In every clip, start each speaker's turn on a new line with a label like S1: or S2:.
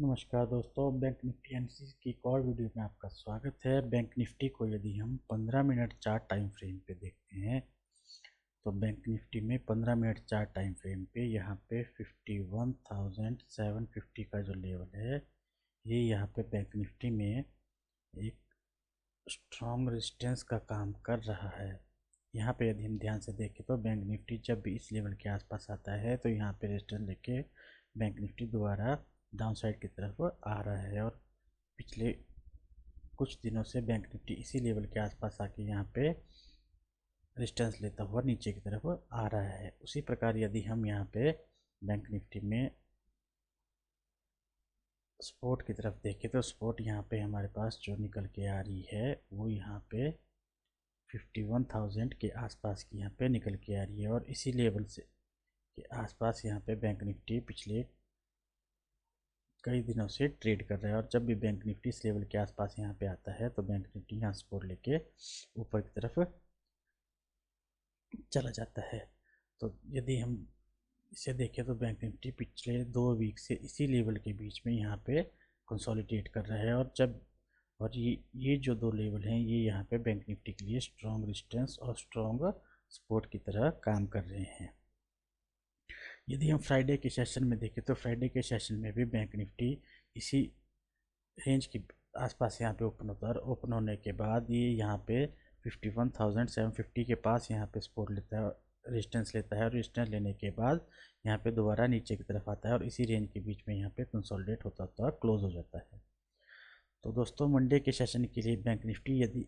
S1: नमस्कार दोस्तों, bank Nifty analysis की एक और वीडियो में आपका स्वागत है। बैंक निफ्टी को यदि हम 15 मिनट चार्ट टाइम फ्रेम पे देखते हैं तो बैंक निफ्टी में 15 मिनट चार्ट टाइम फ्रेम पे यहाँ पे 51,750 का जो लेवल है, ये यहाँ पे बैंक निफ्टी में एक स्ट्रॉन्ग रेजिस्टेंस का काम कर रहा है। यहाँ पे यदि हम ध्यान से देखें तो बैंक निफ्टी जब भी इस लेवल के आसपास आता है तो यहाँ पे रेजिस्टेंस लेके बैंक निफ्टी दोबारा डाउन साइड की तरफ आ रहा है और पिछले कुछ दिनों से बैंक निफ्टी इसी लेवल के आसपास आके यहाँ पे रेजिस्टेंस लेता हुआ नीचे की तरफ आ रहा है। उसी प्रकार यदि हम यहाँ पे बैंक निफ्टी में सपोर्ट की तरफ देखें तो सपोर्ट यहाँ पे हमारे पास जो निकल के आ रही है वो यहाँ पे 51,000 के आसपास की यहाँ पे निकल के आ रही है और इसी लेवल से के आसपास यहाँ पे बैंक निफ्टी पिछले कई दिनों से ट्रेड कर रहा है। और जब भी बैंक निफ्टी इस लेवल के आसपास यहाँ पे आता है तो बैंक निफ्टी यहाँ सपोर्ट लेके ऊपर की तरफ चला जाता है। तो यदि हम इसे देखें तो बैंक निफ्टी पिछले 2 वीक से इसी लेवल के बीच में यहाँ पे कंसोलिडेट कर रहा है और ये जो 2 लेवल हैं ये यहाँ पे बैंक निफ्टी के लिए स्ट्रॉन्ग रेजिस्टेंस और स्ट्रॉन्ग सपोर्ट की तरह काम कर रहे हैं। यदि हम फ्राइडे के सेशन में देखें तो फ्राइडे के सेशन में भी बैंक निफ्टी इसी रेंज के आसपास यहाँ पे ओपन होता है और ओपन होने के बाद ये यहाँ पे 51,750 के पास यहाँ पे सपोर्ट लेता है, रेजिस्टेंस लेता है और रेजिस्टेंस लेने के बाद यहाँ पे दोबारा नीचे की तरफ आता है और इसी रेंज के बीच में यहाँ पे कंसोलिडेट होता होता क्लोज हो जाता है। तो दोस्तों, मंडे के सेशन के लिए बैंक निफ्टी यदि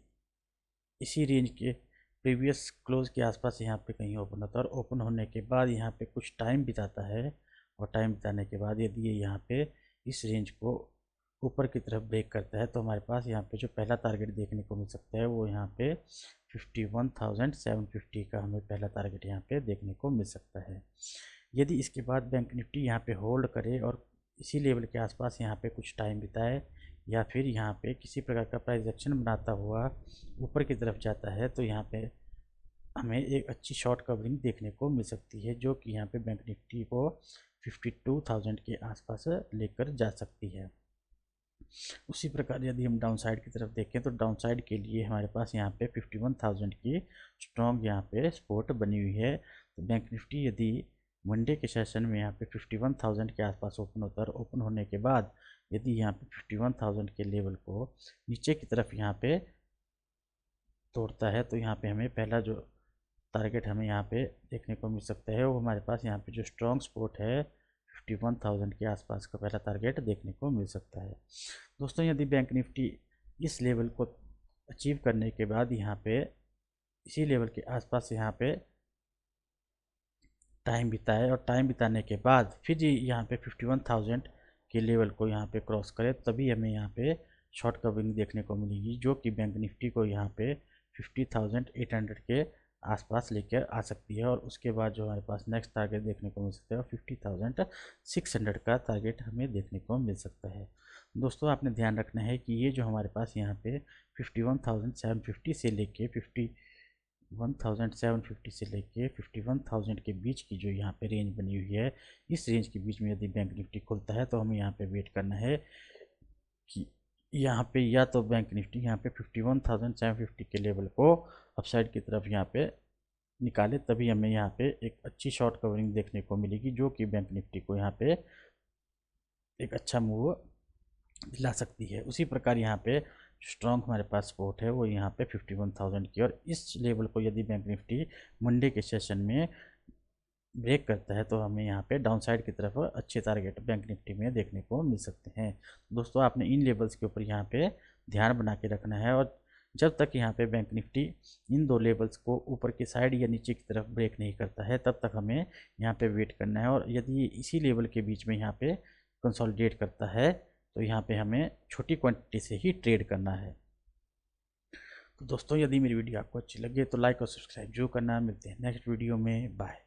S1: इसी रेंज के प्रीवियस क्लोज के आसपास यहाँ पे कहीं ओपन होता है और ओपन होने के बाद यहाँ पे कुछ टाइम बिताता है और टाइम बिताने के बाद यदि ये यहाँ पे इस रेंज को ऊपर की तरफ ब्रेक करता है तो हमारे पास यहाँ पे जो पहला टारगेट देखने को मिल सकता है वो यहाँ पे 51,750 का हमें पहला टारगेट यहाँ पे देखने को मिल सकता है। यदि इसके बाद बैंक निफ्टी यहाँ पे होल्ड करे और इसी लेवल के आसपास यहाँ पे कुछ टाइम बिताए या फिर यहाँ पे किसी प्रकार का प्राइस एक्शन बनाता हुआ ऊपर की तरफ जाता है तो यहाँ पे हमें एक अच्छी शॉर्ट कवरिंग देखने को मिल सकती है जो कि यहाँ पे बैंक निफ्टी को 52,000 के आसपास लेकर जा सकती है। उसी प्रकार यदि हम डाउन साइड की तरफ देखें तो डाउन साइड के लिए हमारे पास यहाँ पे 51,000 की स्ट्रॉन्ग यहाँ पे सपोर्ट बनी हुई है। तो बैंक निफ्टी यदि मंडे के सेशन में यहाँ पे 51,000 के आसपास ओपन होता है और ओपन होने के बाद यदि यहाँ पे 51,000 के लेवल को नीचे की तरफ यहाँ पे तोड़ता है तो यहाँ पे हमें पहला जो टारगेट हमें यहाँ पे देखने को मिल सकता है वो हमारे पास यहाँ पे जो स्ट्रॉन्ग सपोर्ट है 51,000 के आसपास का पहला टारगेट देखने को मिल सकता है। दोस्तों, यदि बैंक निफ्टी इस लेवल को अचीव करने के बाद यहाँ पे इसी लेवल के आसपास यहाँ पे टाइम बिताए और टाइम बिताने के बाद फिर यहाँ पे 51,000 के लेवल को यहाँ पे क्रॉस करे तभी हमें यहाँ पे शॉर्ट कवरिंग देखने को मिलेगी जो कि बैंक निफ्टी को यहाँ पे 50,800 के आसपास लेकर आ सकती है। और उसके बाद जो हमारे पास नेक्स्ट टारगेट देखने को मिल सकता है 50,600 का टारगेट हमें देखने को मिल सकता है। दोस्तों, आपने ध्यान रखना है कि ये जो हमारे पास यहाँ पे 51,750 से लेके 51,750 से लेके 51,000 के बीच की जो यहाँ पे रेंज बनी हुई है, इस रेंज के बीच में यदि बैंक निफ्टी खुलता है तो हमें यहाँ पे वेट करना है कि यहाँ पे या तो बैंक निफ्टी यहाँ पे 51,750 के लेवल को अपसाइड की तरफ यहाँ पे निकाले तभी हमें यहाँ पे एक अच्छी शॉर्ट कवरिंग देखने को मिलेगी जो कि बैंक निफ्टी को यहाँ पे एक अच्छा मूव दिला सकती है। उसी प्रकार यहाँ पे स्ट्रॉन्ग हमारे पास सपोर्ट है वो यहाँ पे 51,000 की और इस लेवल को यदि बैंक निफ्टी मंडे के सेशन में ब्रेक करता है तो हमें यहाँ पे डाउन साइड की तरफ अच्छे टारगेट बैंक निफ्टी में देखने को मिल सकते हैं। दोस्तों, आपने इन लेवल्स के ऊपर यहाँ पे ध्यान बना के रखना है और जब तक यहाँ पे बैंक निफ्टी इन 2 लेवल्स को ऊपर की साइड या नीचे की तरफ ब्रेक नहीं करता है तब तक हमें यहाँ पे वेट करना है। और यदि इसी लेवल के बीच में यहाँ पे कंसोलिडेट करता है तो यहाँ पे हमें छोटी क्वांटिटी से ही ट्रेड करना है। तो दोस्तों, यदि मेरी वीडियो आपको अच्छी लगे तो लाइक और सब्सक्राइब जो करना है। मिलते हैं नेक्स्ट वीडियो में। बाय।